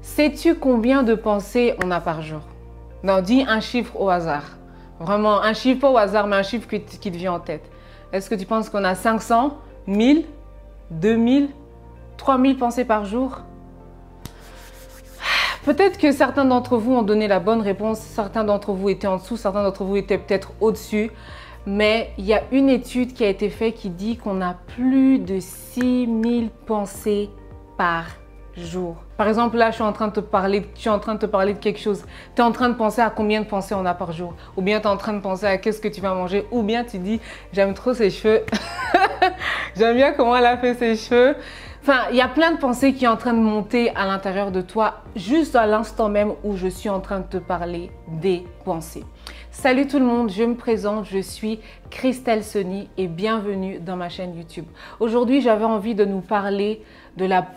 Sais-tu combien de pensées on a par jour? Non, dis un chiffre au hasard. Vraiment, un chiffre pas au hasard, mais un chiffre qui te vient en tête. Est-ce que tu penses qu'on a 500, 1000, 2000, 3000 pensées par jour? Peut-être que certains d'entre vous ont donné la bonne réponse, certains d'entre vous étaient en dessous, certains d'entre vous étaient peut-être au-dessus. Mais il y a une étude qui a été faite qui dit qu'on a plus de 6000 pensées par jour. Par exemple, là, je suis en train de te parler de quelque chose. Tu es en train de penser à combien de pensées on a par jour. Ou bien tu es en train de penser à qu'est-ce que tu vas manger. Ou bien tu dis, j'aime trop ses cheveux. J'aime bien comment elle a fait ses cheveux. Enfin, il y a plein de pensées qui sont en train de monter à l'intérieur de toi, juste à l'instant même où je suis en train de te parler des pensées. Salut tout le monde, je me présente, je suis Christelle Sony et bienvenue dans ma chaîne YouTube. Aujourd'hui, j'avais envie de nous parler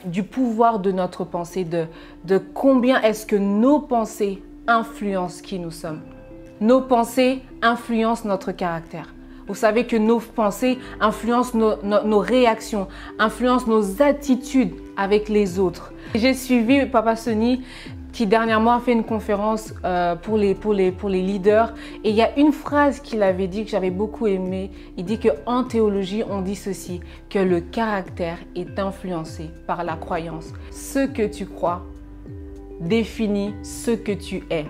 du pouvoir de notre pensée, de combien est-ce que nos pensées influencent qui nous sommes. Nos pensées influencent notre caractère. Vous savez que nos pensées influencent nos réactions, influencent nos attitudes avec les autres. J'ai suivi Papa Sony qui dernièrement a fait une conférence pour les leaders et il y a une phrase qu'il avait dit que j'avais beaucoup aimé. Il dit qu'en théologie, on dit ceci, que le caractère est influencé par la croyance. Ce que tu crois définit ce que tu es.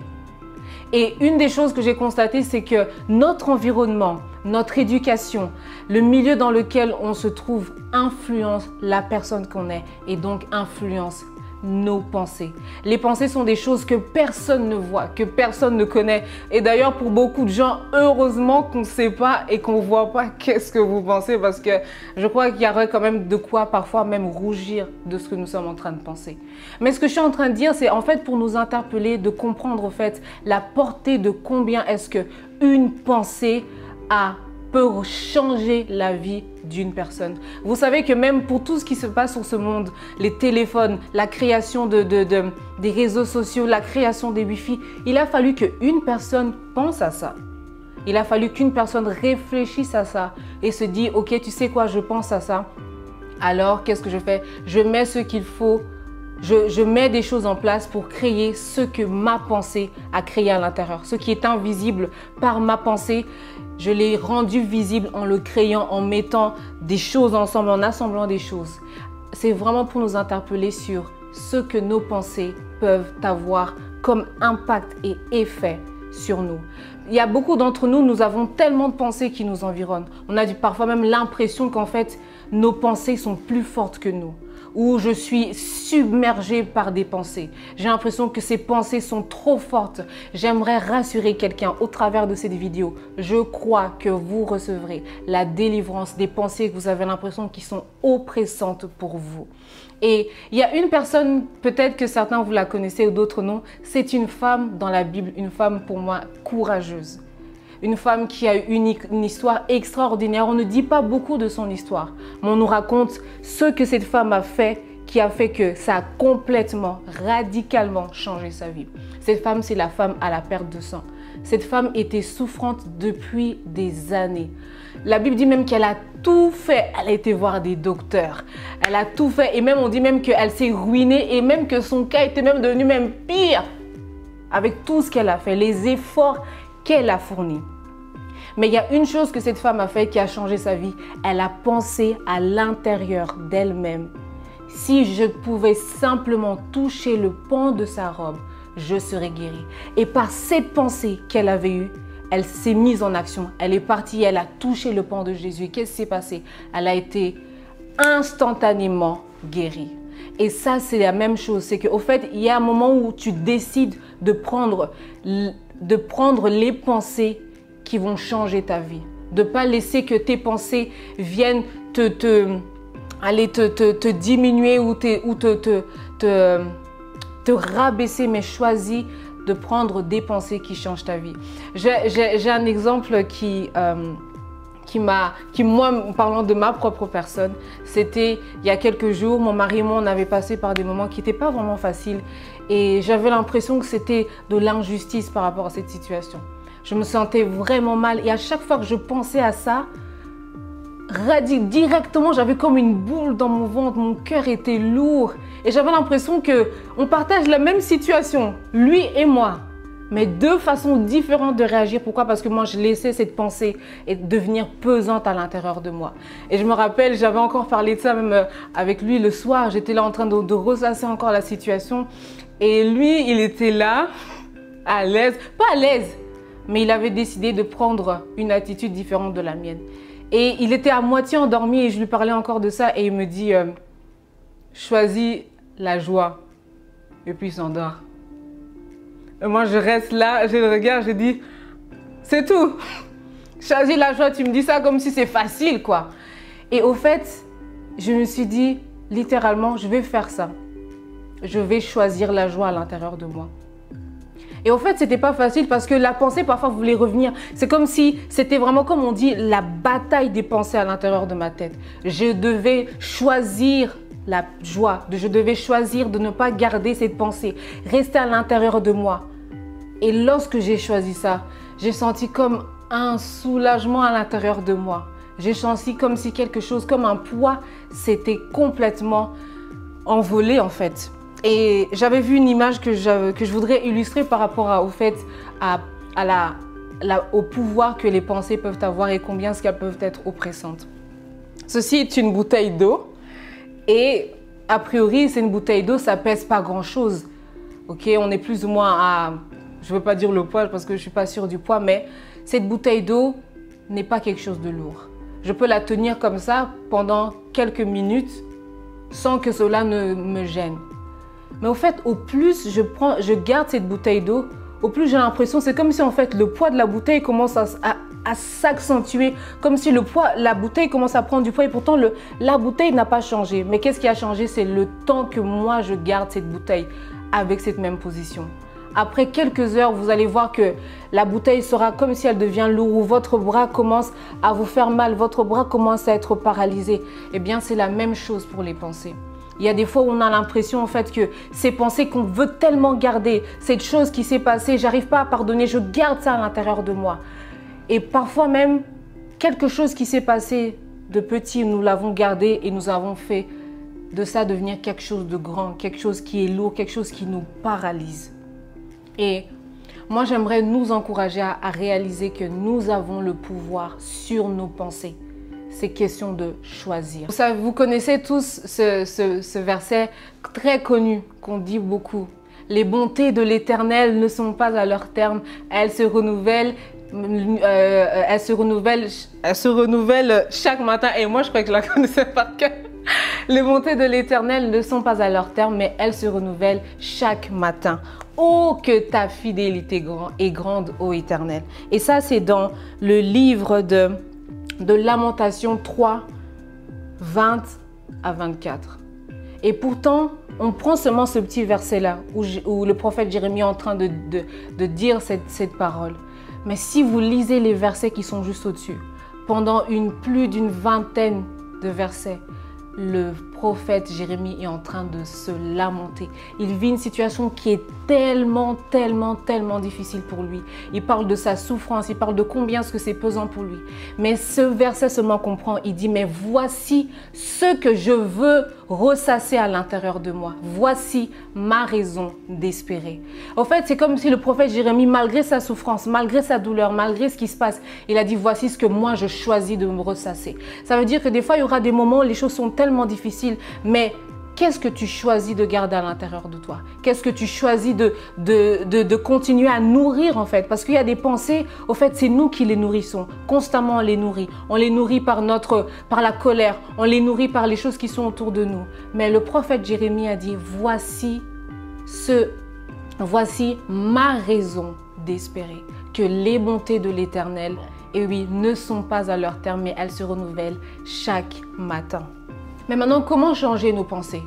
Et une des choses que j'ai constatées, c'est que notre environnement, notre éducation, le milieu dans lequel on se trouve influence la personne qu'on est et donc influence nos pensées. Les pensées sont des choses que personne ne voit, que personne ne connaît. Et d'ailleurs, pour beaucoup de gens, heureusement qu'on ne sait pas et qu'on ne voit pas qu'est-ce que vous pensez parce que je crois qu'il y aurait quand même de quoi parfois même rougir de ce que nous sommes en train de penser. Mais ce que je suis en train de dire, c'est en fait pour nous interpeller, de comprendre en fait la portée de combien est-ce que une pensée peut changer la vie d'une personne. Vous savez que même pour tout ce qui se passe sur ce monde, les téléphones, la création des réseaux sociaux, la création des Wi-Fi, il a fallu qu'une personne pense à ça. Il a fallu qu'une personne réfléchisse à ça et se dise, ok, tu sais quoi, je pense à ça. Alors, qu'est-ce que je fais? Je mets ce qu'il faut. Je mets des choses en place pour créer ce que ma pensée a créé à l'intérieur. Ce qui est invisible par ma pensée, je l'ai rendu visible en le créant, en mettant des choses ensemble, en assemblant des choses. C'est vraiment pour nous interpeller sur ce que nos pensées peuvent avoir comme impact et effet sur nous. Il y a beaucoup d'entre nous, nous avons tellement de pensées qui nous environnent. On a parfois même l'impression qu'en fait, nos pensées sont plus fortes que nous. Où je suis submergée par des pensées. J'ai l'impression que ces pensées sont trop fortes. J'aimerais rassurer quelqu'un au travers de cette vidéo. Je crois que vous recevrez la délivrance des pensées que vous avez l'impression qui sont oppressantes pour vous. Et il y a une personne, peut-être que certains vous la connaissez ou d'autres non, c'est une femme dans la Bible, une femme pour moi courageuse. Une femme qui a eu une histoire extraordinaire. On ne dit pas beaucoup de son histoire, mais on nous raconte ce que cette femme a fait, qui a fait que ça a complètement, radicalement changé sa vie. Cette femme, c'est la femme à la perte de sang. Cette femme était souffrante depuis des années. La Bible dit même qu'elle a tout fait. Elle a été voir des docteurs. Elle a tout fait. Et même, on dit même qu'elle s'est ruinée et même que son cas était même devenu même pire avec tout ce qu'elle a fait, les efforts qu'elle a fourni. Mais il y a une chose que cette femme a fait qui a changé sa vie. Elle a pensé à l'intérieur d'elle-même. Si je pouvais simplement toucher le pan de sa robe, je serais guérie. Et par cette pensée qu'elle avait eue, elle s'est mise en action. Elle est partie, elle a touché le pan de Jésus. Qu'est-ce qui s'est passé? Elle a été instantanément guérie. Et ça, c'est la même chose. C'est qu'au fait, il y a un moment où tu décides de prendre les pensées qui vont changer ta vie. De ne pas laisser que tes pensées viennent te diminuer ou te rabaisser, mais choisis de prendre des pensées qui changent ta vie. J'ai un exemple qui moi, parlant de ma propre personne, c'était il y a quelques jours, mon mari et moi, on avait passé par des moments qui n'étaient pas vraiment faciles et j'avais l'impression que c'était de l'injustice par rapport à cette situation. Je me sentais vraiment mal et à chaque fois que je pensais à ça, directement, j'avais comme une boule dans mon ventre, mon cœur était lourd. Et j'avais l'impression qu'on partage la même situation, lui et moi. Mais deux façons différentes de réagir. Pourquoi? Parce que moi, je laissais cette pensée devenir pesante à l'intérieur de moi. Et je me rappelle, j'avais encore parlé de ça même avec lui le soir. J'étais là en train de ressasser encore la situation. Et lui, il était là, à l'aise. Pas à l'aise, mais il avait décidé de prendre une attitude différente de la mienne. Et il était à moitié endormi et je lui parlais encore de ça. Et il me dit, choisis la joie. Et puis il s'endort. Et moi, je reste là, je le regarde, je dis, c'est tout. Choisis la joie, tu me dis ça comme si c'est facile, quoi. Et au fait, je me suis dit, littéralement, je vais faire ça. Je vais choisir la joie à l'intérieur de moi. Et au fait, c'était pas facile parce que la pensée, parfois, voulait revenir. C'est comme si, c'était vraiment comme on dit, la bataille des pensées à l'intérieur de ma tête. Je devais choisir la joie, je devais choisir de ne pas garder cette pensée, rester à l'intérieur de moi. Et lorsque j'ai choisi ça, j'ai senti comme un soulagement à l'intérieur de moi. J'ai senti comme si quelque chose, comme un poids, s'était complètement envolé en fait. Et j'avais vu une image que je voudrais illustrer par rapport au pouvoir que les pensées peuvent avoir et combien qu'elles peuvent être oppressantes. Ceci est une bouteille d'eau. Et a priori, c'est une bouteille d'eau, ça pèse pas grand-chose. Ok, on est plus ou moins à, je veux pas dire le poids parce que je suis pas sûre du poids, mais cette bouteille d'eau n'est pas quelque chose de lourd. Je peux la tenir comme ça pendant quelques minutes sans que cela ne me gêne. Mais au fait, au plus je garde cette bouteille d'eau, au plus j'ai l'impression, c'est comme si en fait le poids de la bouteille commence à s'accentuer, comme si la bouteille commence à prendre du poids et pourtant la bouteille n'a pas changé. Mais qu'est-ce qui a changé? C'est le temps que moi je garde cette bouteille avec cette même position. Après quelques heures, vous allez voir que la bouteille sera comme si elle devient lourde ou votre bras commence à vous faire mal, votre bras commence à être paralysé. Eh bien, c'est la même chose pour les pensées. Il y a des fois où on a l'impression en fait que ces pensées qu'on veut tellement garder, cette chose qui s'est passée, j'arrive pas à pardonner, je garde ça à l'intérieur de moi. Et parfois même, quelque chose qui s'est passé de petit, nous l'avons gardé et nous avons fait de ça devenir quelque chose de grand, quelque chose qui est lourd, quelque chose qui nous paralyse. Et moi, j'aimerais nous encourager à réaliser que nous avons le pouvoir sur nos pensées. C'est question de choisir. Vous savez, vous connaissez tous ce verset très connu qu'on dit beaucoup. Les bontés de l'Éternel ne sont pas à leur terme, elles se renouvellent. Elle se renouvelle chaque matin. Et moi, je crois que je la connaissais par cœur. Les bontés de l'Éternel ne sont pas à leur terme, mais elles se renouvellent chaque matin. Oh, que ta fidélité est grande, ô Éternel. Et ça, c'est dans le livre de Lamentations 3, 20 à 24. Et pourtant, on prend seulement ce petit verset-là, où le prophète Jérémie est en train de dire cette parole. Mais si vous lisez les versets qui sont juste au-dessus, pendant plus d'une vingtaine de versets, le prophète Jérémie est en train de se lamenter. Il vit une situation qui est tellement difficile pour lui. Il parle de sa souffrance, il parle de combien ce que c'est pesant pour lui. Mais ce verset seulement comprend, il dit, mais voici ce que je veux ressasser à l'intérieur de moi. Voici ma raison d'espérer. En fait, c'est comme si le prophète Jérémie, malgré sa souffrance, malgré sa douleur, malgré ce qui se passe, il a dit, voici ce que moi je choisis de me ressasser. Ça veut dire que des fois, il y aura des moments où les choses sont tellement difficiles, mais qu'est-ce que tu choisis de garder à l'intérieur de toi? Qu'est-ce que tu choisis de continuer à nourrir en fait? Parce qu'il y a des pensées, au fait, c'est nous qui les nourrissons. Constamment, on les nourrit. On les nourrit par la colère. On les nourrit par les choses qui sont autour de nous. Mais le prophète Jérémie a dit, voici ma raison d'espérer. Que les bontés de l'Éternel, et oui, ne sont pas à leur terme, mais elles se renouvellent chaque matin. Mais maintenant, comment changer nos pensées?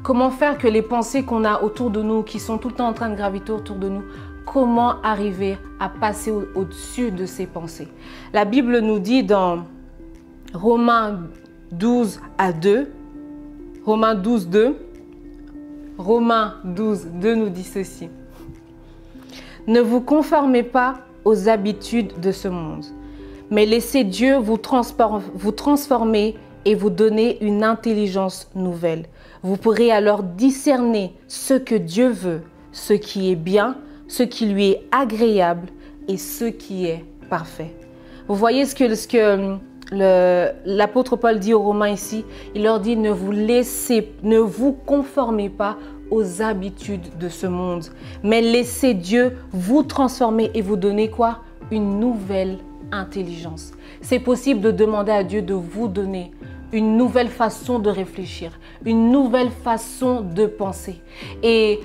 Comment faire que les pensées qu'on a autour de nous, qui sont tout le temps en train de graviter autour de nous, comment arriver à passer au-dessus de ces pensées? La Bible nous dit dans Romains 12 à 2, Romains 12, 2, Romains 12, 2 nous dit ceci. Ne vous conformez pas aux habitudes de ce monde, mais laissez Dieu vous transformer et vous donner une intelligence nouvelle. Vous pourrez alors discerner ce que Dieu veut, ce qui est bien, ce qui lui est agréable et ce qui est parfait. Vous voyez ce que l'apôtre Paul dit aux Romains ici? Il leur dit ne vous conformez pas aux habitudes de ce monde, mais laissez Dieu vous transformer et vous donner quoi? Une nouvelle intelligence. C'est possible de demander à Dieu de vous donner une nouvelle façon de réfléchir, une nouvelle façon de penser. Et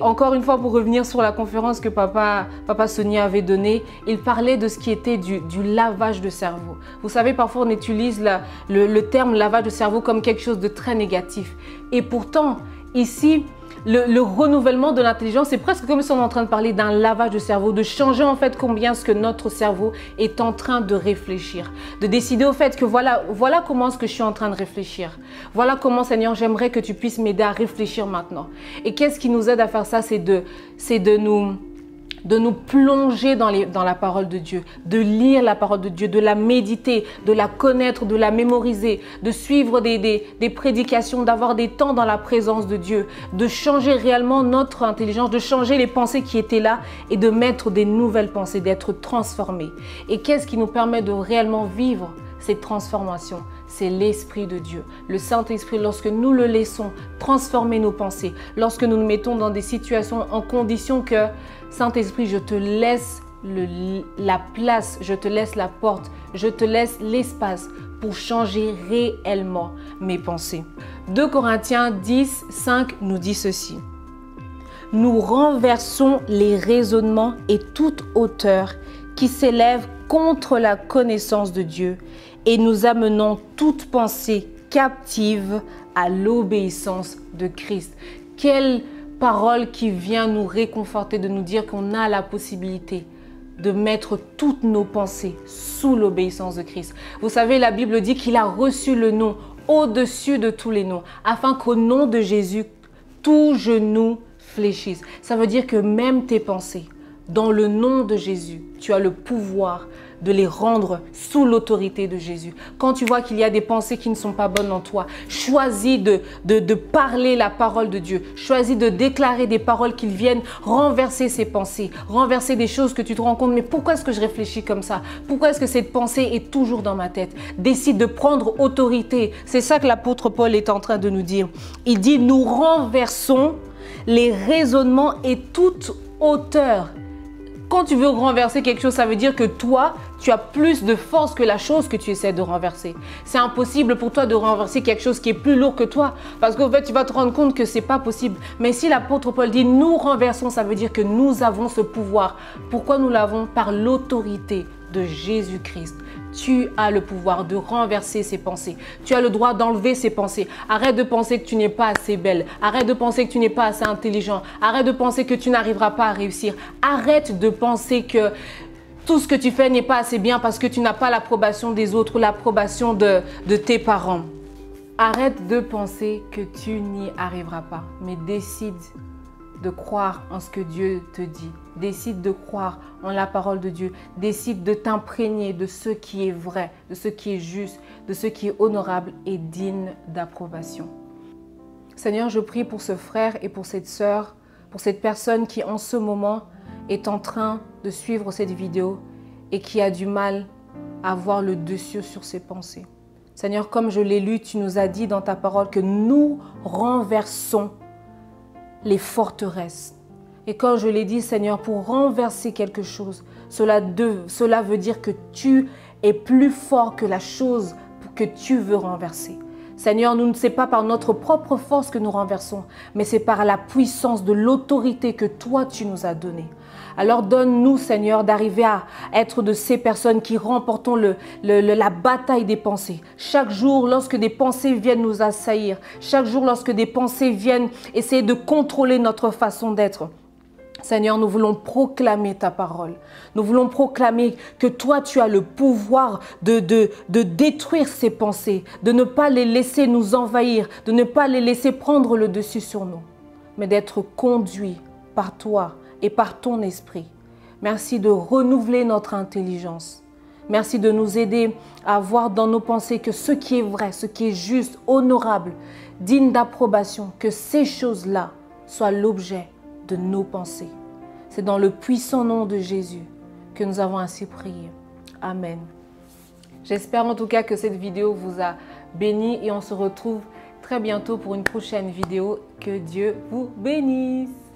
encore une fois, pour revenir sur la conférence que Papa Sonia avait donnée, il parlait de ce qui était du lavage de cerveau. Vous savez, parfois on utilise le terme lavage de cerveau comme quelque chose de très négatif. Et pourtant, ici, le renouvellement de l'intelligence, c'est presque comme si on est en train de parler d'un lavage de cerveau, de changer en fait combien ce que notre cerveau est en train de réfléchir, de décider au fait que voilà comment est-ce que je suis en train de réfléchir. Voilà comment, Seigneur, j'aimerais que tu puisses m'aider à réfléchir maintenant. Et qu'est-ce qui nous aide à faire ça? C'est de nous plonger dans la parole de Dieu, de lire la parole de Dieu, de la méditer, de la connaître, de la mémoriser, de suivre des prédications, d'avoir des temps dans la présence de Dieu, de changer réellement notre intelligence, de changer les pensées qui étaient là et de mettre des nouvelles pensées, d'être transformés. Et qu'est-ce qui nous permet de réellement vivre cette transformation? C'est l'Esprit de Dieu, le Saint-Esprit. Lorsque nous le laissons transformer nos pensées, lorsque nous nous mettons dans des situations en condition que Saint-Esprit, je te laisse la place, je te laisse la porte, je te laisse l'espace pour changer réellement mes pensées. 2 Corinthiens 10, 5 nous dit ceci. Nous renversons les raisonnements et toute hauteur qui s'élève contre la connaissance de Dieu et nous amenons toute pensée captive à l'obéissance de Christ. Quelle parole qui vient nous réconforter, de nous dire qu'on a la possibilité de mettre toutes nos pensées sous l'obéissance de Christ. Vous savez, la Bible dit qu'il a reçu le nom au-dessus de tous les noms, afin qu'au nom de Jésus, tout genou fléchisse. Ça veut dire que même tes pensées, dans le nom de Jésus, tu as le pouvoir de les rendre sous l'autorité de Jésus. Quand tu vois qu'il y a des pensées qui ne sont pas bonnes en toi, choisis de parler la parole de Dieu. Choisis de déclarer des paroles qui viennent renverser ces pensées, renverser des choses que tu te rends compte, mais pourquoi est-ce que je réfléchis comme ça? Pourquoi est-ce que cette pensée est toujours dans ma tête? Décide de prendre autorité. C'est ça que l'apôtre Paul est en train de nous dire. Il dit, nous renversons les raisonnements et toute hauteur. Quand tu veux renverser quelque chose, ça veut dire que toi, tu as plus de force que la chose que tu essaies de renverser. C'est impossible pour toi de renverser quelque chose qui est plus lourd que toi. Parce qu'en fait, tu vas te rendre compte que ce n'est pas possible. Mais si l'apôtre Paul dit « nous renversons », ça veut dire que nous avons ce pouvoir. Pourquoi nous l'avons? Par l'autorité de Jésus-Christ. Tu as le pouvoir de renverser ces pensées. Tu as le droit d'enlever ces pensées. Arrête de penser que tu n'es pas assez belle. Arrête de penser que tu n'es pas assez intelligent. Arrête de penser que tu n'arriveras pas à réussir. Arrête de penser que tout ce que tu fais n'est pas assez bien parce que tu n'as pas l'approbation des autres ou l'approbation de tes parents. Arrête de penser que tu n'y arriveras pas, mais décide de croire en ce que Dieu te dit. Décide de croire en la parole de Dieu. Décide de t'imprégner de ce qui est vrai, de ce qui est juste, de ce qui est honorable et digne d'approbation. Seigneur, je prie pour ce frère et pour cette sœur, pour cette personne qui en ce moment est en train de suivre cette vidéo et qui a du mal à avoir le dessus sur ses pensées. Seigneur, comme je l'ai lu, tu nous as dit dans ta parole que nous renversons les forteresses. Et quand je l'ai dit, Seigneur, pour renverser quelque chose, cela veut dire que tu es plus fort que la chose que tu veux renverser. Seigneur, nous ne c'est pas par notre propre force que nous renversons, mais c'est par la puissance de l'autorité que toi tu nous as donnée. Alors donne-nous, Seigneur, d'arriver à être de ces personnes qui remportons la bataille des pensées. Chaque jour, lorsque des pensées viennent nous assaillir, chaque jour, lorsque des pensées viennent essayer de contrôler notre façon d'être, Seigneur, nous voulons proclamer ta parole. Nous voulons proclamer que toi, tu as le pouvoir de détruire ces pensées, de ne pas les laisser nous envahir, de ne pas les laisser prendre le dessus sur nous, mais d'être conduits par toi et par ton esprit. Merci de renouveler notre intelligence. Merci de nous aider à voir dans nos pensées que ce qui est vrai, ce qui est juste, honorable, digne d'approbation, que ces choses-là soient l'objet de nos pensées. C'est dans le puissant nom de Jésus que nous avons ainsi prié. Amen. J'espère en tout cas que cette vidéo vous a béni et on se retrouve très bientôt pour une prochaine vidéo. Que Dieu vous bénisse.